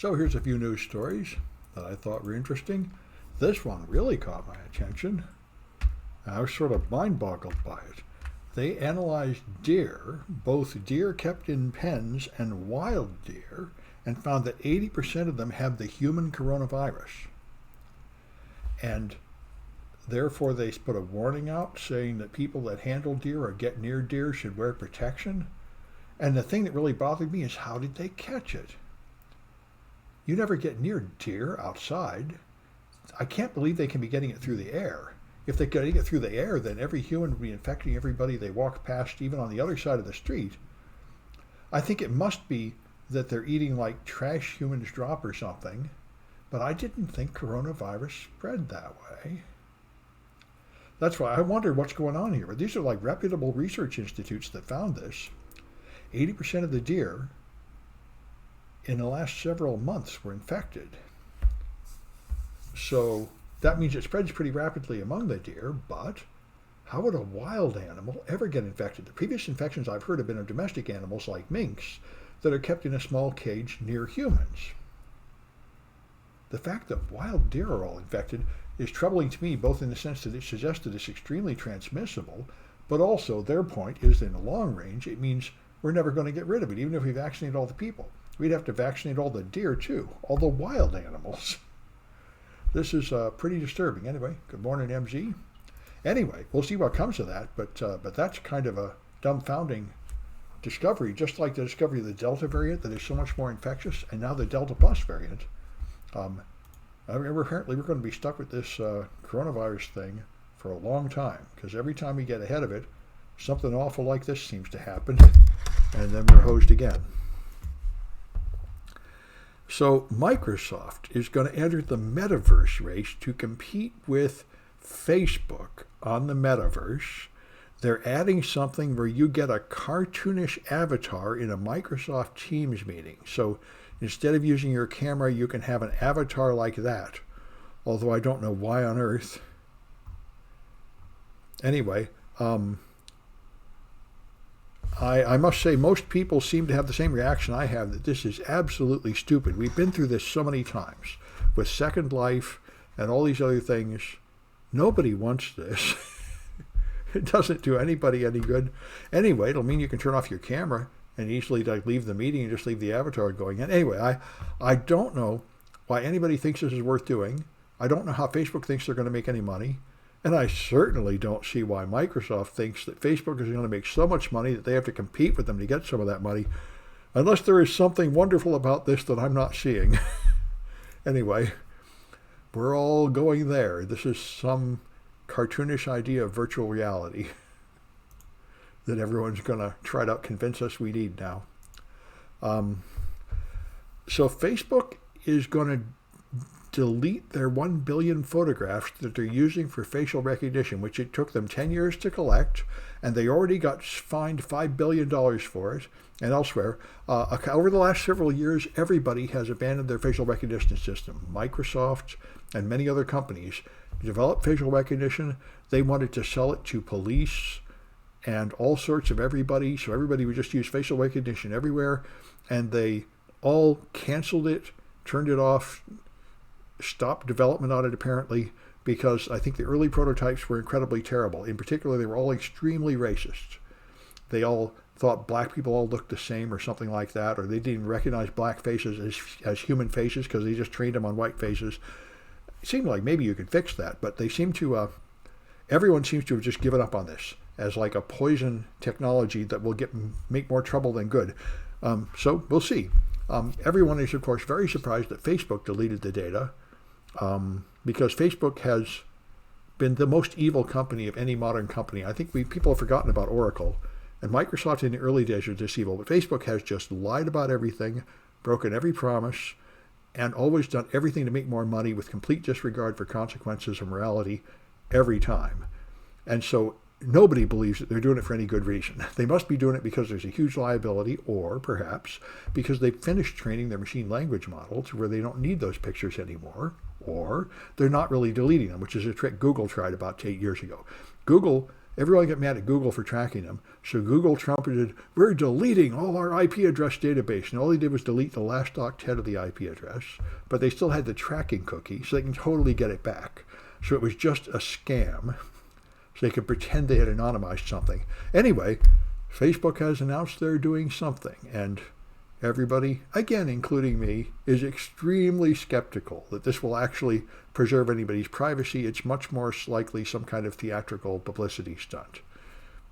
So here's a few news stories that I thought were interesting. This one really caught my attention. I was sort of mind-boggled by it. They analyzed deer, both deer kept in pens and wild deer, and found that 80% of them have the human coronavirus. And therefore they put a warning out saying that people that handle deer or get near deer should wear protection. And the thing that really bothered me is, how did they catch it? You never get near deer outside. I can't believe they can be getting it through the air. If they're getting it through the air, then every human would be infecting everybody they walk past, even on the other side of the street. I think it must be that they're eating like trash humans drop or something, but I didn't think coronavirus spread that way. That's why I wonder what's going on here. These are like reputable research institutes that found this. 80% of the deer in the last several months were infected. So that means it spreads pretty rapidly among the deer, but how would a wild animal ever get infected? The previous infections I've heard have been of domestic animals like minks that are kept in a small cage near humans. The fact that wild deer are all infected is troubling to me, both in the sense that it suggests that it's extremely transmissible, but also their point is that in the long range, it means we're never going to get rid of it, even if we vaccinate all the people. We'd have to vaccinate all the deer too, all the wild animals. This is pretty disturbing. Anyway, good morning, MZ. Anyway, we'll see what comes of that, but that's kind of a dumbfounding discovery, just like the discovery of the Delta variant that is so much more infectious, and now the Delta Plus variant. Apparently we're going to be stuck with this coronavirus thing for a long time, because every time we get ahead of it, something awful like this seems to happen, and then we're hosed again. So Microsoft is going to enter the metaverse race to compete with Facebook on the metaverse. They're adding something where you get a cartoonish avatar in a Microsoft Teams meeting. So instead of using your camera, you can have an avatar like that. Although I don't know why on earth. Anyway, I must say most people seem to have the same reaction I have, that this is absolutely stupid. We've been through this so many times with Second Life and all these other things. Nobody wants this. It doesn't do anybody any good. Anyway, it'll mean you can turn off your camera and easily leave the meeting and just leave the avatar going in. Anyway, I don't know why anybody thinks this is worth doing. I don't know how Facebook thinks they're going to make any money. And I certainly don't see why Microsoft thinks that Facebook is going to make so much money that they have to compete with them to get some of that money, unless there is something wonderful about this that I'm not seeing. Anyway, we're all going there. This is some cartoonish idea of virtual reality that everyone's going to try to convince us we need now. So Facebook is going to delete their 1 billion photographs that they're using for facial recognition, which it took them 10 years to collect, and they already got fined $5 billion for it. And elsewhere, over the last several years, everybody has abandoned their facial recognition system. Microsoft and many other companies developed facial recognition. They wanted to sell it to police and all sorts of everybody, so everybody would just use facial recognition everywhere, and they all canceled it, turned it off, stopped development on it apparently, because I think the early prototypes were incredibly terrible. In particular, they were all extremely racist. They all thought black people all looked the same or something like that, or they didn't recognize black faces as human faces because they just trained them on white faces. It seemed like maybe you could fix that, but they seem to, everyone seems to have just given up on this as like a poison technology that will make more trouble than good. So we'll see. Everyone is, of course, very surprised that Facebook deleted the data, because Facebook has been the most evil company of any modern company. I think people have forgotten about Oracle, and Microsoft in the early days was this evil, but Facebook has just lied about everything, broken every promise, and always done everything to make more money with complete disregard for consequences or morality every time. And so nobody believes that they're doing it for any good reason. They must be doing it because there's a huge liability, or perhaps because they've finished training their machine language model to where they don't need those pictures anymore, or they're not really deleting them, which is a trick Google tried about 8 years ago. Google everyone got mad at Google for tracking them. So Google trumpeted, we're deleting all our IP address database. And all they did was delete the last octet of the IP address. But they still had the tracking cookie, so they can totally get it back. So it was just a scam. So they could pretend they had anonymized something. Anyway, Facebook has announced they're doing something. And everybody, again including me, is extremely skeptical that this will actually preserve anybody's privacy. It's much more likely some kind of theatrical publicity stunt.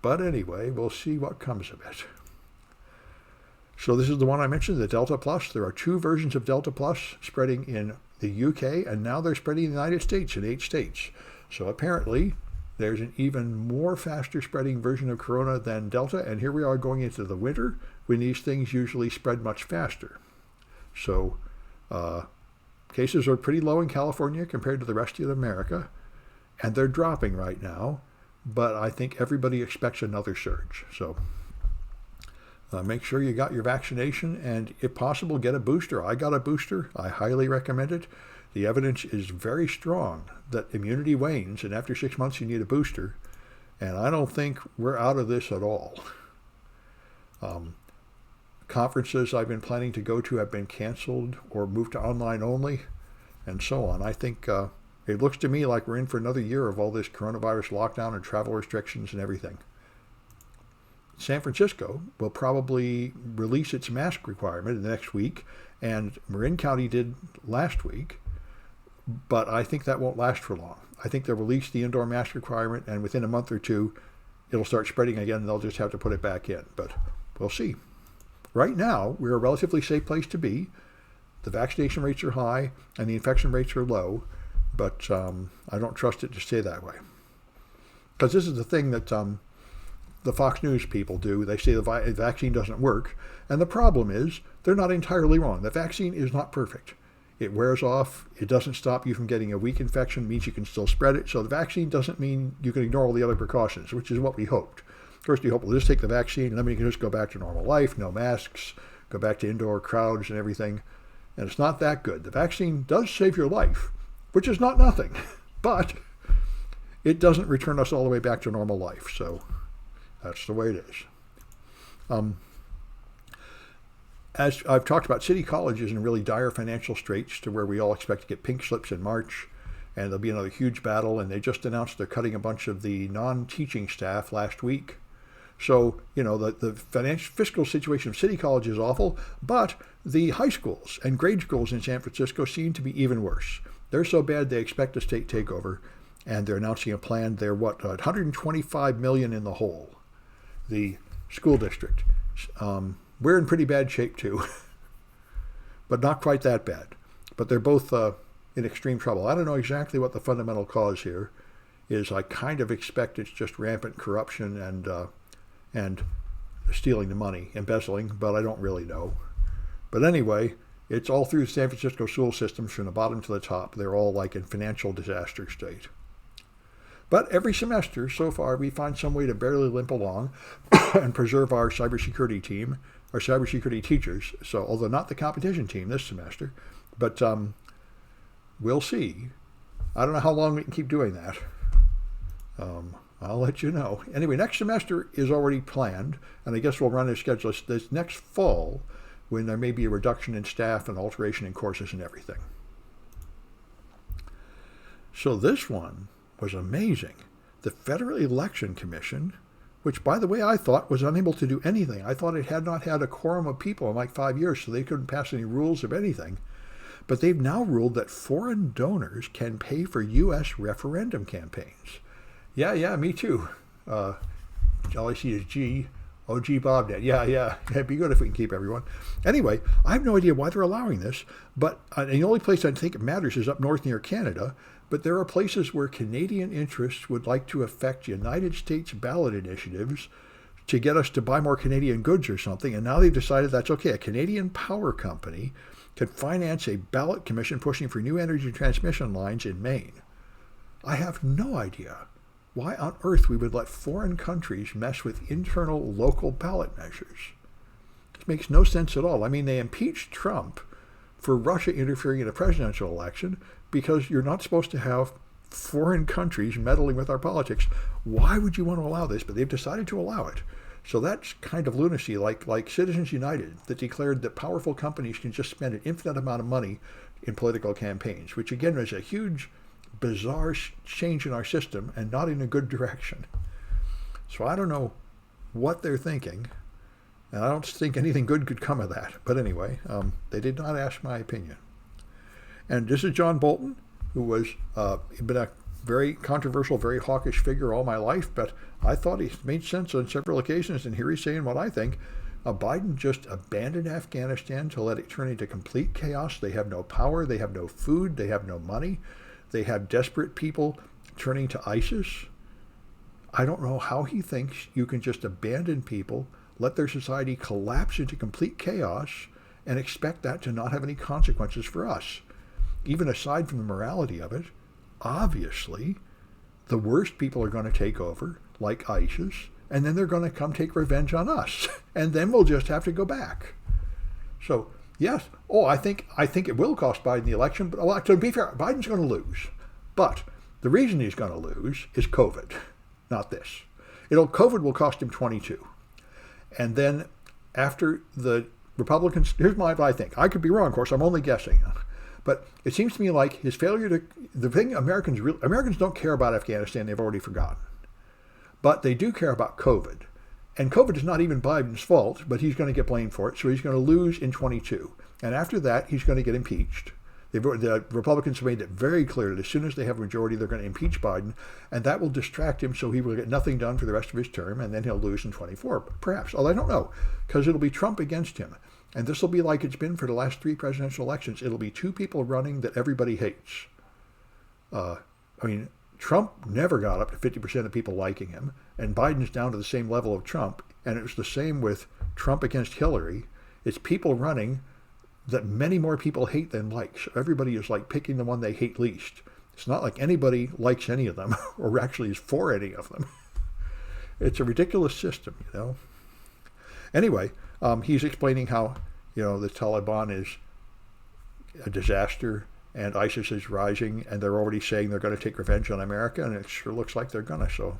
But anyway, we'll see what comes of it. So this is the one I mentioned, the Delta Plus. There are 2 versions of Delta Plus spreading in the UK, and now they're spreading in the United States in 8 states. So apparently there's an even more faster spreading version of Corona than Delta, and here we are going into the winter when these things usually spread much faster. So cases are pretty low in California compared to the rest of America, and they're dropping right now, but I think everybody expects another surge. So make sure you got your vaccination, and if possible, get a booster. I got a booster. I highly recommend it. The evidence is very strong that immunity wanes, and after 6 months you need a booster. And I don't think we're out of this at all. Conferences I've been planning to go to have been canceled or moved to online only, and so on. I think it looks to me like we're in for another year of all this coronavirus lockdown and travel restrictions and everything. San Francisco will probably release its mask requirement in the next week, and Marin County did last week, but I think that won't last for long. I think they'll release the indoor mask requirement, and within a month or two, it'll start spreading again, and they'll just have to put it back in. But we'll see. Right now, we're a relatively safe place to be. The vaccination rates are high, and the infection rates are low, but I don't trust it to stay that way. Because this is the thing that the Fox News people do. They say the vaccine doesn't work, and the problem is they're not entirely wrong. The vaccine is not perfect. It wears off. It doesn't stop you from getting a weak infection. It means you can still spread it. So the vaccine doesn't mean you can ignore all the other precautions, which is what we hoped. First, we hope we'll just take the vaccine, and then we can just go back to normal life, no masks, go back to indoor crowds and everything. And it's not that good. The vaccine does save your life, which is not nothing, but it doesn't return us all the way back to normal life. So that's the way it is. As I've talked about, City College is in really dire financial straits to where we all expect to get pink slips in March, and there'll be another huge battle, and they just announced they're cutting a bunch of the non-teaching staff last week. So, the fiscal situation of City College is awful, but the high schools and grade schools in San Francisco seem to be even worse. They're so bad they expect a state takeover, and they're announcing a plan. They're, $125 million in the hole, the school district. We're in pretty bad shape too, but not quite that bad. But they're both in extreme trouble. I don't know exactly what the fundamental cause here is. I kind of expect it's just rampant corruption and stealing the money, embezzling, but I don't really know. But anyway, it's all through the San Francisco school systems from the bottom to the top. They're all like in financial disaster state. But every semester so far, we find some way to barely limp along and preserve our cybersecurity team, our cybersecurity teachers. So, although not the competition team this semester, but we'll see. I don't know how long we can keep doing that. I'll let you know. Anyway, next semester is already planned, and I guess we'll run a schedule this next fall when there may be a reduction in staff and alteration in courses and everything. So this one was amazing. The Federal Election Commission, which, by the way, I thought was unable to do anything. I thought it had not had a quorum of people in like 5 years, so they couldn't pass any rules of anything. But they've now ruled that foreign donors can pay for U.S. referendum campaigns. Yeah, me too. All I see is G. Oh, G. Bobnet. Yeah. It'd be good if we can keep everyone. Anyway, I have no idea why they're allowing this, but the only place I think it matters is up north near Canada. But there are places where Canadian interests would like to affect United States ballot initiatives to get us to buy more Canadian goods or something. And now they've decided that's okay. A Canadian power company could finance a ballot commission pushing for new energy transmission lines in Maine. I have no idea why on earth we would let foreign countries mess with internal local ballot measures. This makes no sense at all. I mean, they impeached Trump for Russia interfering in a presidential election because you're not supposed to have foreign countries meddling with our politics. Why would you want to allow this? But they've decided to allow it. So that's kind of lunacy, like Citizens United, that declared that powerful companies can just spend an infinite amount of money in political campaigns, which again is a huge, bizarre change in our system and not in a good direction. So I don't know what they're thinking, and I don't think anything good could come of that. But anyway, they did not ask my opinion. And this is John Bolton, who was been a very controversial, very hawkish figure all my life, but I thought he made sense on several occasions, and here he's saying what I think. Biden just abandoned Afghanistan to let it turn into complete chaos. They have no power, they have no food, they have no money. They have desperate people turning to ISIS. I don't know how he thinks you can just abandon people, let their society collapse into complete chaos, and expect that to not have any consequences for us. Even aside from the morality of it, obviously, the worst people are going to take over, like ISIS, and then they're going to come take revenge on us, and then we'll just have to go back. So, yes, I think it will cost Biden the election, but to be fair, Biden's going to lose. But the reason he's going to lose is COVID, not this. COVID will cost him 22. And then after the Republicans, here's what I think. I could be wrong, of course, I'm only guessing. But it seems to me like his failure to, the thing Americans don't care about Afghanistan, they've already forgotten. But they do care about COVID. And COVID is not even Biden's fault, but he's going to get blamed for it. So he's going to lose in 22. And after that, he's going to get impeached. The Republicans have made it very clear that as soon as they have a majority, they're going to impeach Biden. And that will distract him so he will get nothing done for the rest of his term. And then he'll lose in 24, perhaps. Although I don't know, because it'll be Trump against him. And this will be like it's been for the last 3 presidential elections. It'll be 2 people running that everybody hates. Trump never got up to 50% of people liking him, and Biden's down to the same level of Trump, and it was the same with Trump against Hillary. It's people running that many more people hate than like. So everybody is like picking the one they hate least. It's not like anybody likes any of them or actually is for any of them. It's a ridiculous system, you know. Anyway, he's explaining how, the Taliban is a disaster and ISIS is rising, and they're already saying they're going to take revenge on America, and it sure looks like they're going to. So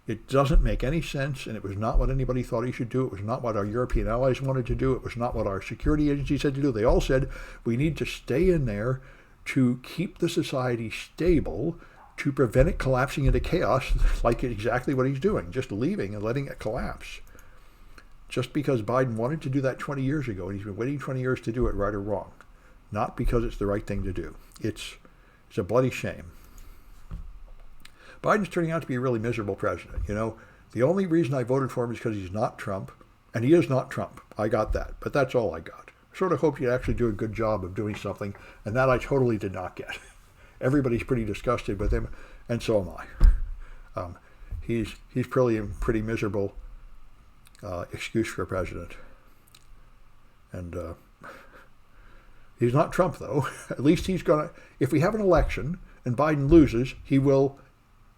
it doesn't make any sense, and it was not what anybody thought he should do. It was not what our European allies wanted to do. It was not what our security agencies said to do. They all said, we need to stay in there to keep the society stable, to prevent it collapsing into chaos, like exactly what he's doing, just leaving and letting it collapse. Just because Biden wanted to do that 20 years ago, and he's been waiting 20 years to do it, right or wrong. Not because it's the right thing to do. It's a bloody shame. Biden's turning out to be a really miserable president. The only reason I voted for him is because he's not Trump, and he is not Trump. I got that, but that's all I got. I sort of hoped he'd actually do a good job of doing something, and that I totally did not get. Everybody's pretty disgusted with him, and so am I. He's pretty miserable excuse for a president, and he's not Trump, though. At least he's going to, if we have an election and Biden loses, he will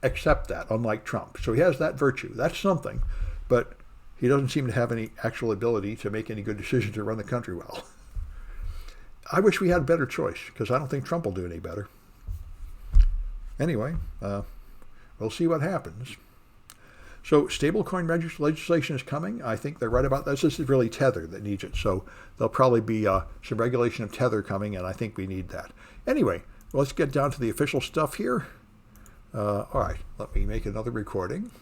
accept that, unlike Trump. So he has that virtue. That's something. But he doesn't seem to have any actual ability to make any good decisions to run the country well. I wish we had a better choice, because I don't think Trump will do any better. Anyway, we'll see what happens. So stablecoin legislation is coming. I think they're right about this. This is really Tether that needs it. So there'll probably be some regulation of Tether coming, and I think we need that. Anyway, let's get down to the official stuff here. All right, let me make another recording.